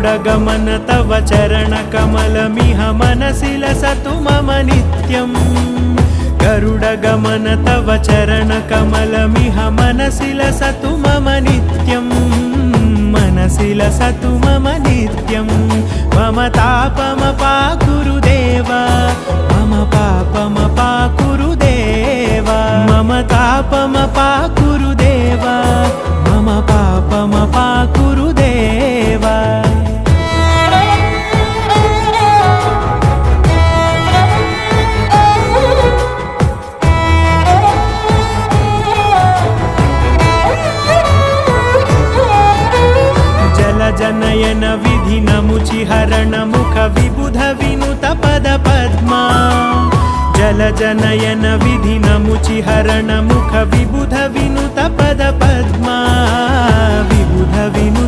गरुडगमन तव चरणकमलमिह मनसि लसतु मम नित्यम् गरुडगमन तव चरणकमलमिह मनसि लसतु मम नित्यम् मनसि लसतु मम नित्यम् मम तापमपाकुरु देव मम पापमपाकुरु देव मम तापमपाकुरु देव मम पापमपाकुरु देव जनयन विधिनमुचिहरण मुख विबुध विनुत पद पद्मा जल जनयन विधिनमुचिहरण मुख विबुध विनुत पद पद्मा विबुध विनुत